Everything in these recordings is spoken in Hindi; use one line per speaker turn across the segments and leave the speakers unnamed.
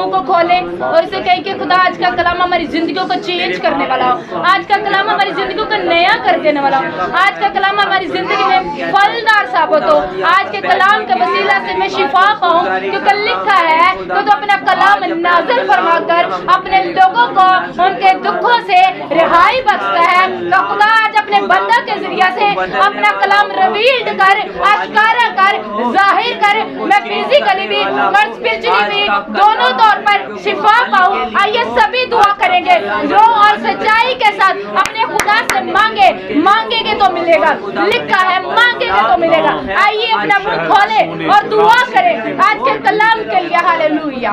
मुंह को खोले और इसे कहे कि खुदा आज का कलाम हमारी जिंदगियों को चेंज करने वाला हो, आज का कलाम हमारी जिंदगियों को नया कर देने वाला हो, आज का कलाम हमारी जिंदगी में फलदार साबित हो। आज के कलाम के वसीला से मैं शिफा पाऊं, क्योंकि लिखा है तो अपना कलाम नाज़िल फरमाकर अपने लोगों को उनके दुखों से रिहाई बख्शता है। तो खुदा आज अपने बंदा के जरिए से अपना कलाम रिवील्ड कर, आश्कारा कर, जाहिर कर, मैं फिजिकली भी और स्पिरिचुअली भी दोनों तौर पर शिफा पाऊं। आइए सभी दुआ करेंगे, रो और सच्चाई के साथ अपने खुदा से मांगे, मांगेंगे तो मिलेगा, लिखा है मांगेंगे तो मिलेगा। आइए अपना मुंह खोले और दुआ करें आज के कलाम के लिए, हालेलुया,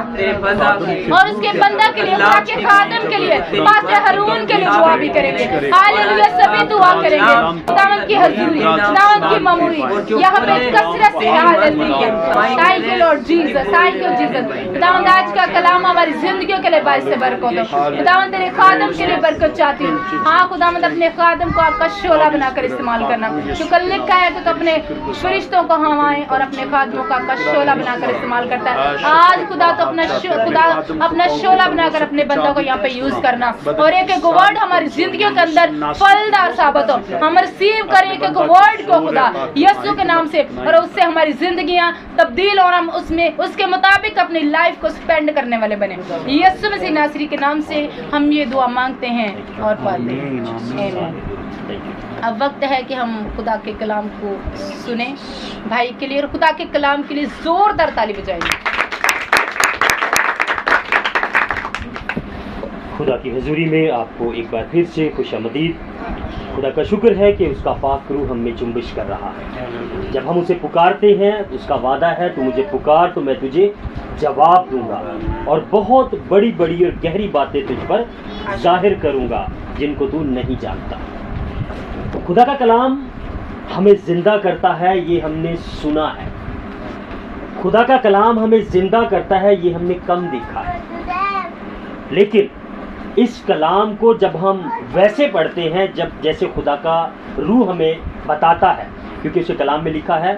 और उसके बंदा के लिए, खुदा के खादिम के लिए, पास्टर हारून के लिए दुआ भी करेंगे, हालेलुया, सभी दुआ करेंगे। खुदावंद की हजूरी, खुदावंद की ममूरी यहाँ पे कसरत से है, hallelujah, thank you Lord Jesus, thank you Jesus. खुदावंद आज का कलाम हमारी जिंदगियों के लिए बाइस से बरकत हो। खुदावंद तेरे खादिम के लिए बरकत चाहती हूँ, हाँ खुदावंद अपने खादिम को आपका शोला बनाकर इस्तेमाल करना, क्योंकि लिखा है कि तो अपने फरिश्तों को हवाएं और अपने खादिमों का आपका शोला बनाकर इस्तेमाल करता है। आज खुदा तो अपना शोला बनाकर अपने बंदों को यहाँ पे यूज करना, और एक एक वर्ड हमारी जिंदगियों के अंदर फलदार साबित हो। हम रिसीव करें एक एक वर्ड को खुदा यीशु के नाम से, और उससे हमारी जिंदगियां तब्दील और हम उसमें उसके मुताबिक अपनी लाइफ को स्पेंड करने वाले बने। यीशु मसीह नासरी के नाम से हम ये दुआ मांगते हैं और पाते हैं। अब वक्त है कि हम खुदा के कलाम को सुने भाई के लिए, और खुदा के कलाम के लिए जोरदार ताली बजाएंगे।
खुदा की हजूरी में आपको एक बार फिर से खुशामदीद। खुदा का शुक्र है कि उसका पाक रूह हम में जुम्बिश कर रहा है। जब हम उसे पुकारते हैं उसका वादा है, तू मुझे पुकार तो मैं तुझे जवाब दूंगा, और बहुत बड़ी बड़ी और गहरी बातें तुझ पर जाहिर करूंगा जिनको तू नहीं जानता। खुदा का कलाम हमें जिंदा करता है, ये हमने सुना है। खुदा का कलाम हमें जिंदा करता है, ये हमने कम देखा है। लेकिन इस कलाम को जब हम वैसे पढ़ते हैं जब जैसे खुदा का रूह हमें बताता है, क्योंकि उसे कलाम में लिखा है,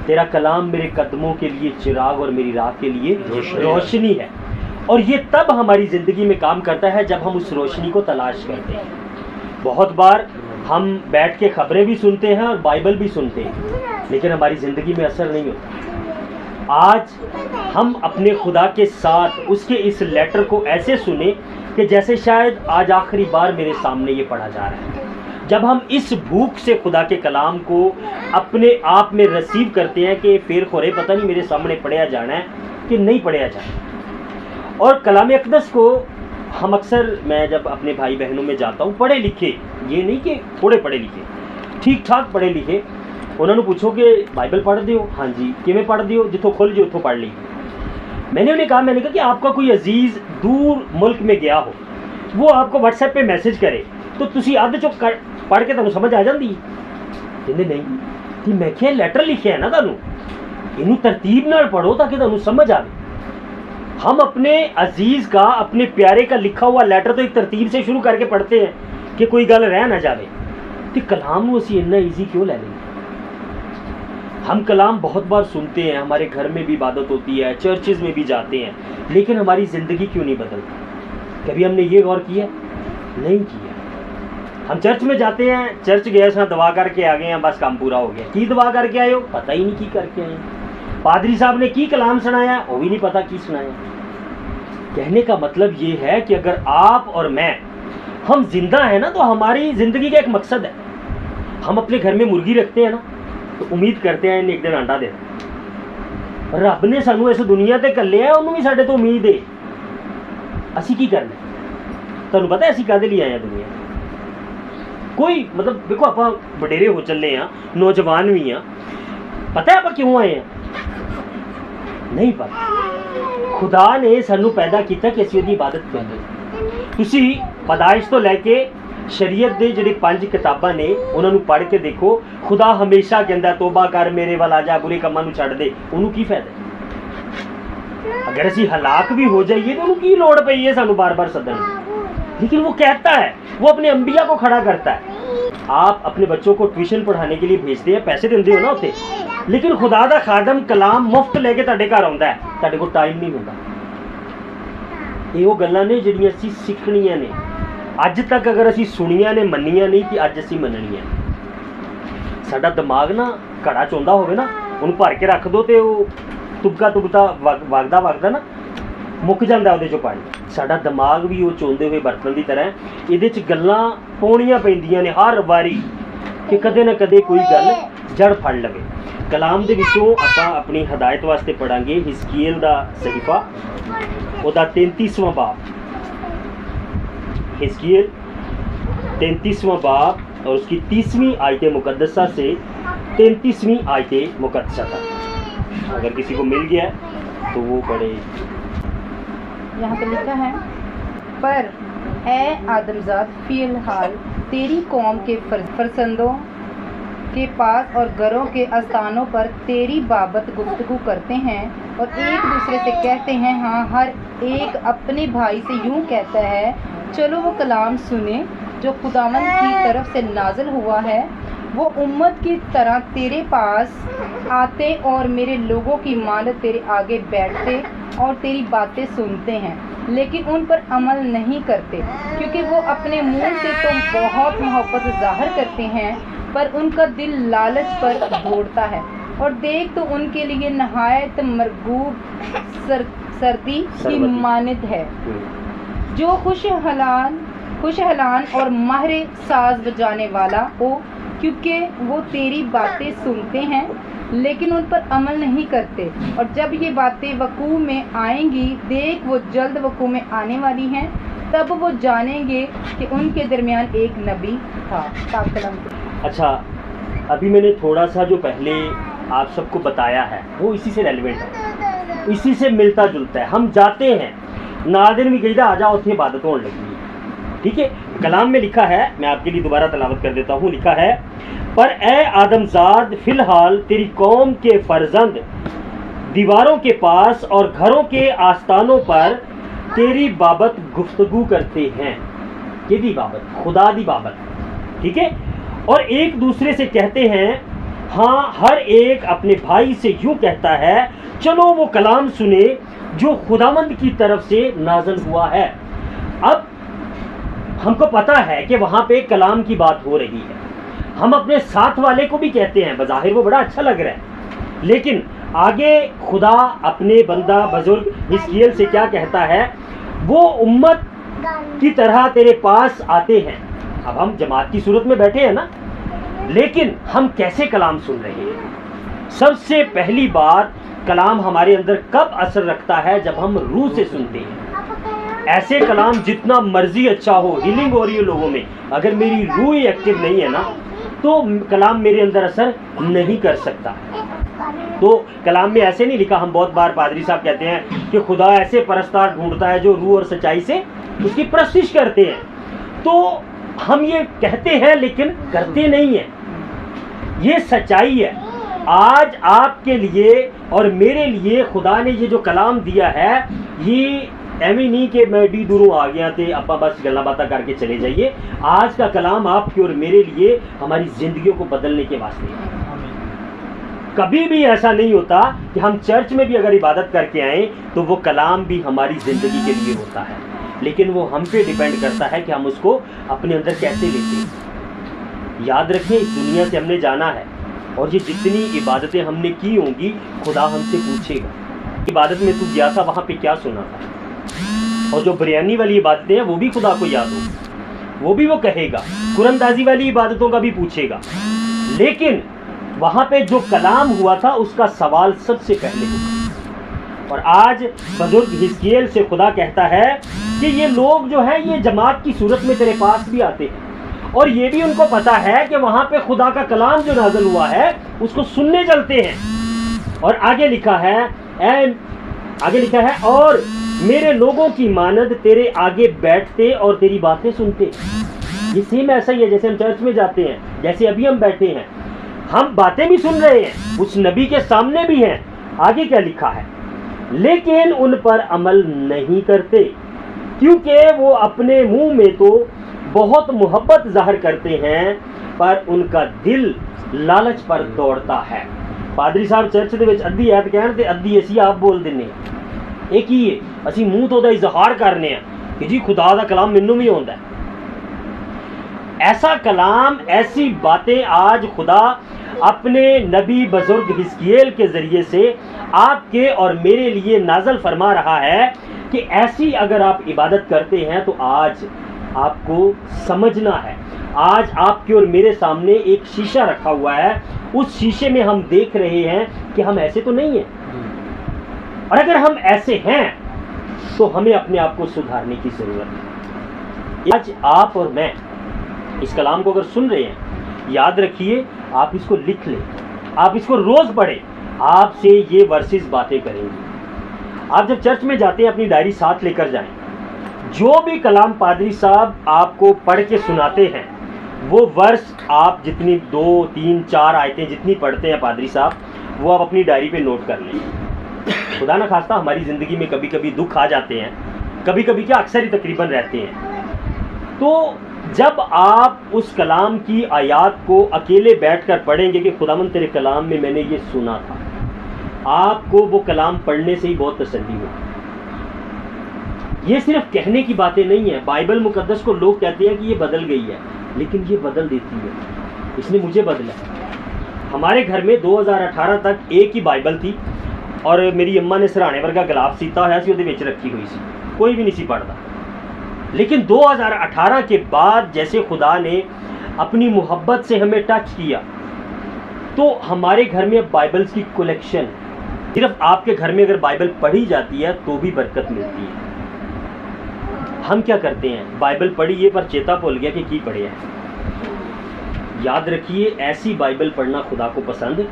तेरा कलाम मेरे कदमों के लिए चिराग और मेरी राह के लिए रोशनी है। और ये तब हमारी ज़िंदगी में काम करता है जब हम उस रोशनी को तलाश करते हैं। बहुत बार हम बैठ के खबरें भी सुनते हैं और बाइबल भी सुनते हैं, लेकिन हमारी ज़िंदगी में असर नहीं होता। आज हम अपने खुदा के साथ उसके इस लेटर को ऐसे सुने कि जैसे शायद आज आखिरी बार मेरे सामने ये पढ़ा जा रहा है। जब हम इस भूख से खुदा के कलाम को अपने आप में रिसीव करते हैं कि फिर खोरे पता नहीं मेरे सामने पढ़ा जाना है कि नहीं पढ़ा जाना। और कलाम अक़दस को हम अक्सर, मैं जब अपने भाई बहनों में जाता हूँ, पढ़े लिखे, ये नहीं कि थोड़े पढ़े लिखे, ठीक ठाक पढ़े लिखे, उन्होंने पूछो कि बाइबल पढ़ दियो, हाँ जी, किमें पढ़ दियो, जिथों खुल जो उथों पढ़ ली। मैंने उन्हें कहा कि आपका कोई अजीज़ दूर मुल्क में गया हो, वो आपको व्हाट्सएप पे मैसेज करे तो तुसी अध चो पढ़ के तुहानू समझ आ जाती? कहते नहीं कि मैं क्या लैटर लिखे है ना, तुहानू इनू तरतीब नाल पढ़ो ताकि तुहानू समझ आवे। हम अपने अजीज़ का, अपने प्यारे का लिखा हुआ लेटर तो एक तरतीब से शुरू करके पढ़ते हैं कि कोई गल रह ना जाए। तो कलाम को असी इन्ना ईजी क्यों ले लेंगे? हम कलाम बहुत बार सुनते हैं, हमारे घर में भी इबादत होती है, चर्चेज में भी जाते हैं, लेकिन हमारी ज़िंदगी क्यों नहीं बदलती? कभी हमने ये गौर किया? नहीं किया। हम चर्च में जाते हैं, चर्च गए सां दवा करके आ गए हैं, बस काम पूरा हो गया। की दवा करके आए हो? पता ही नहीं की करके आए। पादरी साहब ने की कलाम सुनाया, वो भी नहीं पता की सुनाया। कहने का मतलब ये है कि अगर आप और मैं, हम जिंदा हैं ना, तो हमारी ज़िंदगी का एक मकसद है। हम अपने घर में मुर्गी रखते हैं ना, तो उम्मीद करते हैं इन्हें एक दिन अंडा देना। रब ने सानू इस दुनिया ते घल्लिया, उन्होंने भी साडे तो उम्मीद है। असी की करना? तुहानू पता है असी काहदे लिए आए हैं दुनिया? कोई मतलब देखो, आप वडेरे हो चले हैं, नौजवान भी हैं, पता है आप क्यों आए हैं? नहीं पता। खुदा ने सानू पैदा किया कि असीं उहदी इबादत करिए। तुसी पैदाइश तो लैके शरीयत दे जिहड़ी 5 किताबां ने उन्होंने पढ़ के देखो, खुदा हमेशा कहंदा तौबा कर, मेरे वाल आ जा, बुरे कामां नूं छड्ड दे। उन्होंने की फायदा? अगर असीं हलाक भी हो जाइए तो उन्होंने की लोड़ पई है सानू बार बार सदन? लेकिन वो कहता है, वो अपने अंबिया को खड़ा करता है। आप अपने बच्चों को ट्यूशन पढ़ाने के लिए भेजते हैं, पैसे देंदे हो ना उत्ते, लेकिन खुदा दा खादम कलाम मुफ्त लेके तुहाडे घर आउंदा है, तुहाडे कोल टाइम नहीं हुंदा। ਇਹ ਉਹ ਗੱਲਾਂ ਨੇ ਜਿਹੜੀਆਂ ਅਸੀਂ ਸਿੱਖਣੀਆਂ ਨੇ। ਅੱਜ ਤੱਕ ਅਗਰ ਅਸੀਂ ਸੁਣੀਆਂ ਨੇ, ਮੰਨੀਆਂ ਨਹੀਂ ਕਿ ਅੱਜ ਅਸੀਂ ਮੰਨਣੀਆਂ। ਸਾਡਾ ਦਿਮਾਗ ਨਾ ਘੜਾ ਚੋਂਦਾ ਹੋਵੇ ਨਾ, ਉਹਨੂੰ ਭਰ ਕੇ ਰੱਖ ਦੋ ਤੇ ਉਹ ਤੁਬਕਾ ਵਗਦਾ ਨਾ ਮੁੱਕ ਜਾਂਦਾ ਉਹਦੇ ਚੋਂ ਪਾਣੀ। ਸਾਡਾ ਦਿਮਾਗ ਵੀ ਉਹ ਚੋਂਦੇ ਹੋਏ ਬਰਤਨ ਦੀ ਤਰ੍ਹਾਂ ਇਹਦੇ 'ਚ ਗੱਲਾਂ ਪਾਉਣੀਆਂ ਪੈਂਦੀਆਂ ਨੇ ਹਰ ਵਾਰੀ ਕਿ ਕਦੇ ਨਾ ਕਦੇ ਕੋਈ ਗੱਲ ਜੜ ਫੜ ਲਵੇ। ਕਲਾਮ ਦੇ ਵਿੱਚੋਂ ਆਪਾਂ ਆਪਣੀ ਹਦਾਇਤ ਵਾਸਤੇ ਪੜਾਂਗੇ ਹਿਜ਼ਕੀਏਲ ਦਾ ਸਹੀਫਾ, ਉਹਦਾ 33ਵਾਂ ਬਾਬ। हिजकीएल 33वां बाब और उसकी 30वीं आयत मुकद्दसा से 33वीं आयत मुकद्दसा तक। अगर किसी को मिल गया है तो वो पढ़े।
यहाँ पे लिखा है, पर ए आदमजाद फिलहाल तेरी कौम के फरजंदों के पास और घरों के आस्थानों पर तेरी बाबत गुफ्तगू करते हैं और एक दूसरे से कहते हैं, हाँ हर एक अपने भाई से यूँ कहता है, चलो वो कलाम सुने जो खुदावंद की तरफ से नाज़िल हुआ है। वो उम्मत की तरह तेरे पास आते और मेरे लोगों की मानत तेरे आगे बैठते और तेरी बातें सुनते हैं, लेकिन उन पर अमल नहीं करते, क्योंकि वो अपने मुंह से तो बहुत मोहब्बत जाहिर करते हैं, पर उनका दिल लालच पर दौड़ता है। और देख तो उनके लिए नहायत मरगूब सर्दी की मानद है, जो खुशहलान और माहिर साज बजाने वाला हो, क्योंकि वो तेरी बातें सुनते हैं लेकिन उन पर अमल नहीं करते। और जब ये बातें वकूअ में आएंगी, देख वो जल्द वकूअ में आने वाली हैं, तब वो जानेंगे कि उनके दरमियान एक नबी था।
अच्छा, अभी मैंने थोड़ा सा जो पहले आप सबको बताया है वो इसी से रेलिवेंट है, इसी से मिलता जुलता है। हम जाते हैं नादिन भी कही आ जाओ उसे इबादत होने लगी है। ठीक है, कलाम में लिखा है, मैं आपके लिए दोबारा तलावत कर देता हूँ। लिखा है, पर ए आदमजाद फिलहाल तेरी कौम के फर्जंद दीवारों के पास और घरों के आस्थानों पर तेरी बाबत गुफ्तगू करते हैं। ये दी बाबत, खुदा दी बाबत। ठीक है, और एक दूसरे से कहते हैं, हाँ हर एक अपने भाई से यूँ कहता है, चलो वो कलाम सुने जो खुदावंद की तरफ से नाज़िल हुआ है। अब हमको पता है कि वहाँ पे कलाम की बात हो रही है। हम अपने साथ वाले को भी कहते हैं, बज़ाहिर वो बड़ा अच्छा लग रहा है, लेकिन आगे खुदा अपने बंदा बुजुर्ग हिजकीएल से क्या कहता है, वो उम्मत की तरह तेरे पास आते हैं। अब हम जमात की सूरत में बैठे हैं ना, लेकिन हम कैसे कलाम सुन रहे हैं? सबसे पहली बात, कलाम हमारे अंदर कब असर रखता है? जब हम रूह से सुनते हैं। ऐसे कलाम जितना मर्जी अच्छा हो, हीलिंग हो रही है लोगों में, अगर मेरी रूह ही एक्टिव नहीं है ना, तो कलाम मेरे अंदर असर नहीं कर सकता। तो कलाम में ऐसे नहीं लिखा, हम बहुत बार पादरी साहब कहते हैं कि खुदा ऐसे परस्तार ढूंढता है जो रूह और सच्चाई से उसकी परस्तिश करते हैं। तो हम ये कहते हैं लेकिन करते नहीं हैं। ये सच्चाई है। आज आपके लिए और मेरे लिए खुदा ने ये जो कलाम दिया है, ये एवं नहीं कि मैं भी दूरों आ गया थे आप बस गल्ला बातें करके चले जाइए। आज का कलाम आपके और मेरे लिए हमारी जिंदगियों को बदलने के वास्ते है। कभी भी ऐसा नहीं होता कि हम चर्च में भी अगर इबादत करके आए तो वो कलाम भी हमारी ज़िंदगी के लिए होता है, लेकिन वो हम पे डिपेंड करता है कि हम उसको अपने अंदर कैसे लेते हैं। याद रखें, इस दुनिया से हमने जाना है और ये जितनी इबादतें हमने की होंगी खुदा हमसे पूछेगा, इबादत में तू गया था वहाँ पे क्या सुना था। और जो बिरयानी वाली इबादतें हैं वो भी खुदा को याद हो, वो भी वो कहेगा। कुरानदाजी वाली इबादतों का भी पूछेगा, लेकिन वहाँ पे जो कलाम हुआ था उसका सवाल सबसे पहले होगा। और आज बुजुर्ग हिजकीएल से खुदा कहता है कि ये लोग जो है ये जमात की सूरत में तेरे पास भी आते हैं और ये भी उनको पता है कि वहाँ पे खुदा का कलाम जो नाज़िल हुआ है उसको सुनने चलते हैं। और आगे लिखा है और मेरे लोगों की मानद तेरे आगे बैठते और तेरी बातें सुनते। ये सेम ऐसा ही है जैसे हम चर्च में जाते हैं, जैसे अभी हम बैठे हैं, हम बातें भी सुन रहे हैं, उस नबी के सामने भी हैं। आगे क्या लिखा है, लेकिन उन पर अमल नहीं करते, क्योंकि वो अपने मुंह में तो बहुत मोहब्बत जाहिर करते हैं, पर उनका दिल लालच पर दौड़ता है। पादरी साहब चर्च ਦੇ ਵਿੱਚ ਅੱਧੀ ਐਤ ਕਹਿਣ ਤੇ ਅੱਧੀ ਅਸੀਂ ਆਪ ਬੋਲ ਦਿੰਨੇ। ਇਹ ਕੀ ਹੈ? ਅਸੀਂ ਮੂੰਹ ਤੋਂ ਉਹਦਾ ਇਜ਼ਹਾਰ ਕਰਨੇ ਆ कि जी खुदा का कलाम मैनू भी आउंदा है। ऐसा कलाम, ऐसी बातें आज खुदा अपने नबी बुजुर्ग हिजकियेल के ज़रिए से आपके और मेरे लिए नाज़िल फरमा रहा है कि ऐसी अगर आप इबादत करते हैं तो आज आपको समझना है। आज आपके और मेरे सामने एक शीशा रखा हुआ है, उस शीशे में हम देख रहे हैं कि हम ऐसे तो नहीं हैं, और अगर हम ऐसे हैं तो हमें अपने आप को सुधारने की ज़रूरत है। आज आप और मैं इस कलाम को अगर सुन रहे हैं, याद रखिए, आप इसको लिख लें, आप इसको रोज़ पढ़ें, आपसे ये वर्सेस बातें करेंगी। आप जब चर्च में जाते हैं अपनी डायरी साथ लेकर जाएं। जो भी कलाम पादरी साहब आपको पढ़ के सुनाते हैं, वो वर्स आप जितनी 2, 3, 4 आयतें जितनी पढ़ते हैं पादरी साहब, वो आप अपनी डायरी पे नोट कर लें। खुदा ना खास्ता हमारी ज़िंदगी में कभी कभी दुख आ जाते हैं, कभी कभी क्या अक्सर ही तकरीबन रहते हैं। तो जब आप उस कलाम की आयत को अकेले बैठकर पढ़ेंगे कि खुदावन तेरे कलाम में मैंने ये सुना था, आपको वो कलाम पढ़ने से ही बहुत तसल्ली हो। ये सिर्फ कहने की बातें नहीं है। बाइबल मुकद्दस को लोग कहते हैं कि ये बदल गई है, लेकिन ये बदल देती है। इसने मुझे बदला। हमारे घर में 2018 तक एक ही बाइबल थी, और मेरी अम्मा ने सराहने वर्गा गलाब सीता होया सी उहदे विच रखी हुई सी, कोई भी नहीं सी पढ़ता। लेकिन 2018 के बाद जैसे खुदा ने अपनी मोहब्बत से हमें टच किया, तो हमारे घर में अब बाइबल्स की कलेक्शन। सिर्फ आपके घर में अगर बाइबल पढ़ी जाती है तो भी बरकत मिलती है। हम क्या करते हैं, बाइबल पढ़ी है पर चेता भूल गया कि पढ़े है। याद रखिए, ऐसी बाइबल पढ़ना खुदा को पसंद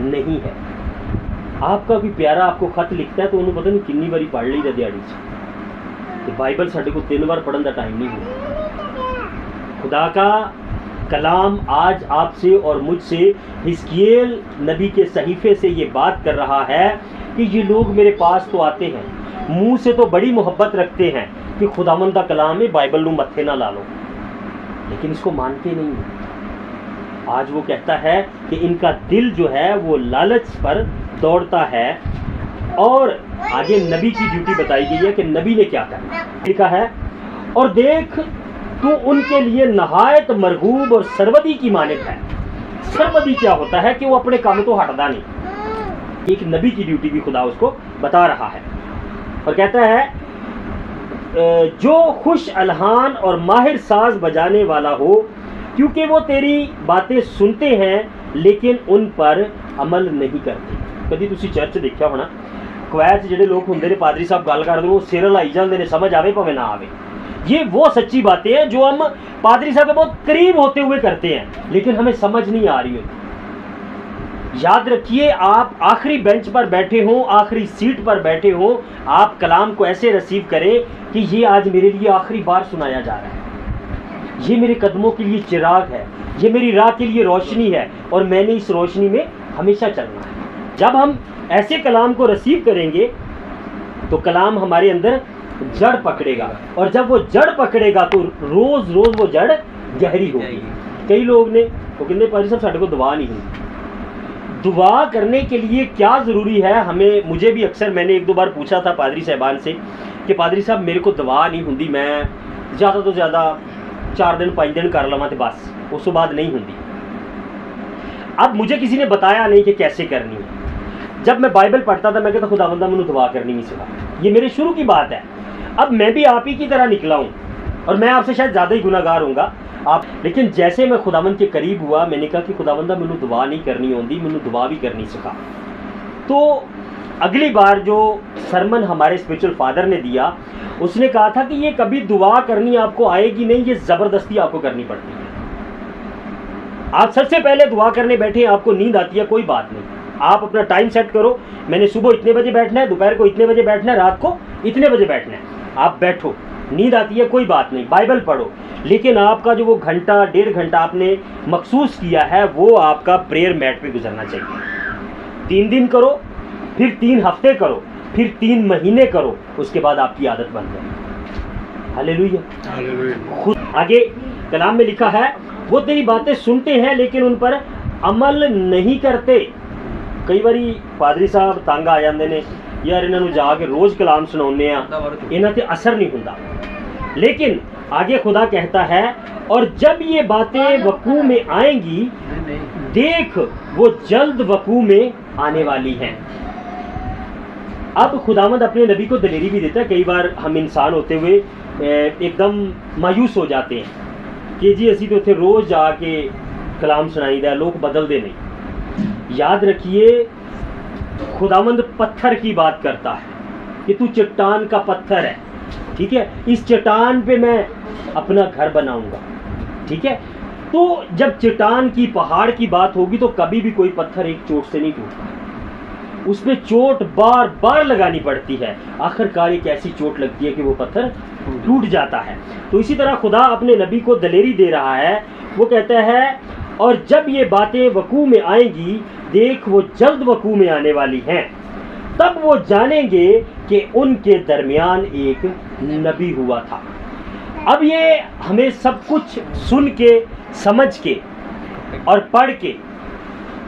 नहीं है। आपका कोई प्यारा आपको खत लिखता है तो उन्होंने पता नहीं कितनी बारी पढ़ ली दिहाड़ी से। बाइबल साढ़े को 3 बार पढ़ने का टाइम नहीं है। खुदा का कलाम आज आपसे और मुझसे हिजकियेल नबी के सहीफे से ये बात कर रहा है कि ये लोग मेरे पास तो आते हैं, मुंह से तो बड़ी मोहब्बत रखते हैं कि खुदावंद का कलाम है, बाइबल नू मत्थे ना ला लो, लेकिन इसको मानते नहीं हैं। आज वो कहता है कि इनका दिल जो है वो लालच पर दौड़ता है। और आगे नबी की ड्यूटी बताई गई है कि नबी ने क्या करना लिखा है, और देख तू उनके लिए नहायत मरगूब और सरवदी की मानित है। सरवदी क्या होता है कि वो अपने काम तो हटता नहीं। एक नबी की ड्यूटी भी खुदा उसको बता रहा है, और कहता है जो खुश अलहान और माहिर साज बजाने वाला हो, क्योंकि वो तेरी बातें सुनते हैं लेकिन उन पर अमल नहीं करते। कभी तुसी चर्च देखा होना, क्वैच जिहड़े लोग होंदे ने, पादरी साहब गल करदे ने, सिर हिलाई जांदे ने, समझ आवे भावें ना आवे। ये वो सच्ची बातें हैं जो हम पादरी साहब के बहुत करीब होते हुए करते हैं, लेकिन हमें समझ नहीं आ रही होती। याद रखिए, आप आखिरी बेंच पर बैठे हो, आखिरी सीट पर बैठे हो, आप कलाम को ऐसे रिसीव करें कि ये आज मेरे लिए आखिरी बार सुनाया जा रहा है, ये मेरे कदमों के लिए चिराग है, ये मेरी राह के लिए रोशनी है, और मैंने इस रोशनी में हमेशा चलना है। जब हम ऐसे कलाम को रिसीव करेंगे तो कलाम हमारे अंदर जड़ पकड़ेगा, और जब वो जड़ पकड़ेगा तो रोज़ रोज़ वो जड़ गहरी होगी। कई लोग ने वो कहते पादरी साहब साढ़े को दुआ नहीं हुई। दुआ करने के लिए क्या ज़रूरी है हमें, मुझे भी अक्सर, मैंने 1-2 बार पूछा था पादरी साहबान से कि पादरी साहब मेरे को दुआ नहीं होती, मैं ज़्यादा तो ज़्यादा 4 दिन 5 दिन कर लवां तो बस, उस बाद नहीं होती। अब मुझे किसी ने बताया नहीं कि कैसे करनी है। जब मैं बाइबल पढ़ता था मैं कहता खुदावंदा मैनू दुआ करनी नहीं सिखा, ये मेरे शुरू की बात है। अब मैं भी आप ही की तरह निकला हूँ, और मैं आपसे शायद ज़्यादा ही गुनाहगार होऊंगा आप, लेकिन जैसे मैं खुदावंद के करीब हुआ, मैंने कहा कि खुदावंदा मैनू दुआ नहीं करनी होती, मैनू दुआ भी करनी सिखा। तो अगली बार जो सरमन हमारे स्पिरिचुअल फादर ने दिया, उसने कहा था कि ये कभी दुआ करनी आपको आएगी नहीं, ये ज़बरदस्ती आपको करनी पड़ती है। आप सबसे पहले दुआ करने बैठे, आपको नींद आती है, कोई बात नहीं, आप अपना टाइम सेट करो, मैंने सुबह इतने बजे बैठना है, दोपहर को इतने बजे बैठना है, रात को इतने बजे बैठना है। आप बैठो, नींद आती है कोई बात नहीं, बाइबल पढ़ो, लेकिन आपका जो वो घंटा 1.5 घंटा आपने मखसूस किया है वो आपका प्रेयर मैट पे गुजरना चाहिए। 3 दिन करो, फिर 3 हफ्ते करो, फिर 3 महीने करो, उसके बाद आपकी आदत बन जाए। हालेलुया। खुद आगे कलाम में लिखा है, वो तेरी बातें सुनते हैं लेकिन उन पर अमल नहीं करते। कई बारी पादरी साहब तंग आ जाते हैं यार इन्होंने जाके रोज़ कलाम सुनाने इन्हों ते असर नहीं होता। लेकिन आगे खुदा कहता है और जब ये बातें वकू में आएंगी देख वो जल्द वकू में आने वाली हैं। अब खुदावंद अपने नबी को दलेरी भी देता है। कई बार हम इंसान होते हुए एकदम मायूस हो जाते हैं कि जी असी तो उत्थे रोज़ जाके कलाम सुनाईदा, लोग बदलते नहीं। याद रखिए खुदावंद पत्थर की बात करता है कि तू चट्टान का पत्थर है, ठीक है, इस चट्टान पे मैं अपना घर बनाऊंगा, ठीक है। तो जब चट्टान की पहाड़ की बात होगी तो कभी भी कोई पत्थर एक चोट से नहीं टूटता, उस पर चोट बार बार लगानी पड़ती है, आखिरकार एक ऐसी चोट लगती है कि वो पत्थर टूट जाता है। तो इसी तरह खुदा अपने नबी को दलेरी दे रहा है। वो कहता है और जब ये बातें वकू में आएंगी देख वो जल्द वकू में आने वाली हैं, तब वो जानेंगे कि उनके दरमियान एक नबी हुआ था। अब ये हमें सब कुछ सुन के, समझ के और पढ़ के,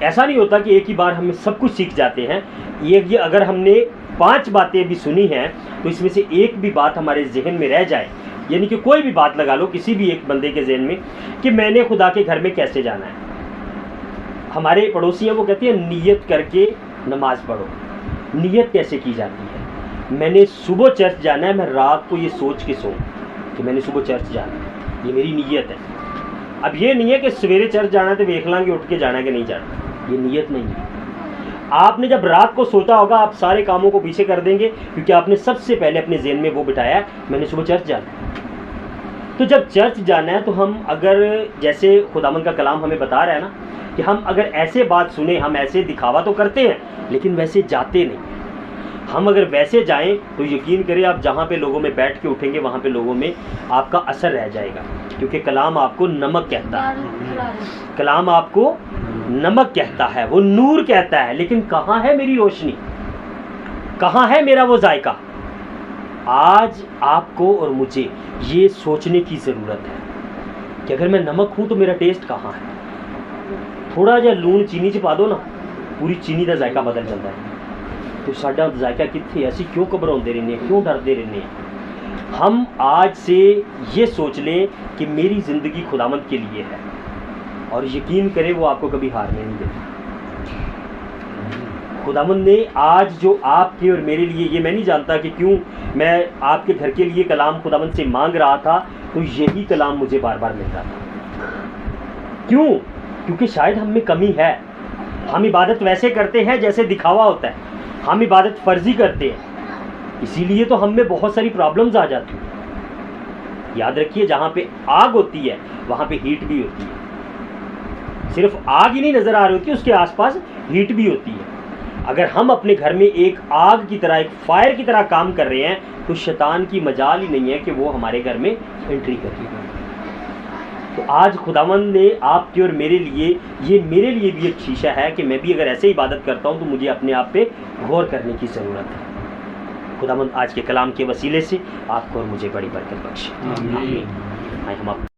ऐसा नहीं होता कि एक ही बार हमें सब कुछ सीख जाते हैं। ये अगर हमने 5 बातें भी सुनी हैं तो इसमें से एक भी बात हमारे जहन में रह जाए, यानी कि कोई भी बात लगा लो किसी भी एक बंदे के जहन में कि मैंने खुदा के घर में कैसे जाना है। हमारे पड़ोसी हैं, वो कहते हैं नियत करके नमाज पढ़ो। नियत कैसे की जाती है? मैंने सुबह चर्च जाना है, मैं रात को ये सोच के सोऊं कि मैंने सुबह चर्च जाना है, ये मेरी नीयत है। अब ये नहीं है कि सवेरे चर्च जाना है तो देख लांगे उठ के जाना है कि नहीं जाना, ये नीयत नहीं है। आपने जब रात को सोचा होगा आप सारे कामों को पीछे कर देंगे क्योंकि आपने सबसे पहले अपने ज़हन में वो बिठाया है मैंने सुबह चर्च जाना है। तो जब चर्च जाना है तो हम अगर जैसे खुदावंद का कलाम हमें बता रहा है ना कि हम अगर ऐसे बात सुने, हम ऐसे दिखावा तो करते हैं लेकिन वैसे जाते नहीं। हम अगर वैसे जाएं तो यकीन करें आप जहाँ पे लोगों में बैठ के उठेंगे वहाँ पे लोगों में आपका असर रह जाएगा, क्योंकि कलाम आपको नमक कहता है। कलाम आपको नमक कहता है, वो नूर कहता है, लेकिन कहाँ है मेरी रोशनी, कहाँ है मेरा वो जायका? आज आपको और मुझे ये सोचने की ज़रूरत है कि अगर मैं नमक हूँ तो मेरा टेस्ट कहाँ है। थोड़ा जिहा लून चीनी च पा दो ना, पूरी चीनी का जायका बदल जाता है। तो साडा जायका कित्थे? असीं क्यों घबराते रहने, क्यों डरते रहने? हम आज से ये सोच लें कि मेरी ज़िंदगी खुदावंद के लिए है, और यकीन करें वो आपको कभी हारने नहीं देता। खुदावंद ने आज जो आपके और मेरे लिए, ये मैं नहीं जानता कि क्यों मैं आपके घर के लिए कलाम खुदावंद से मांग रहा था तो यही कलाम मुझे बार बार मिल रहा था। क्यों? क्योंकि शायद हम में कमी है। हम इबादत वैसे करते हैं जैसे दिखावा होता है, हम इबादत फ़र्जी करते हैं, इसीलिए तो हम में बहुत सारी प्रॉब्लम्स आ जाती हैं। याद रखिए जहाँ पे आग होती है वहाँ पे हीट भी होती है। सिर्फ आग ही नहीं नज़र आ रही होती, उसके आसपास हीट भी होती है। अगर हम अपने घर में एक आग की तरह, एक फायर की तरह काम कर रहे हैं तो शैतान की मजाल ही नहीं है कि वो हमारे घर में एंट्री करेगा। तो आज खुदावंद ने आपके और मेरे लिए, ये मेरे लिए भी एक शीशा है कि मैं भी अगर ऐसे इबादत करता हूँ तो मुझे अपने आप पे गौर करने की ज़रूरत है। खुदावंद आज के कलाम के वसीले से आपको और मुझे बड़ी बरकत बख्शे। आमीन। हम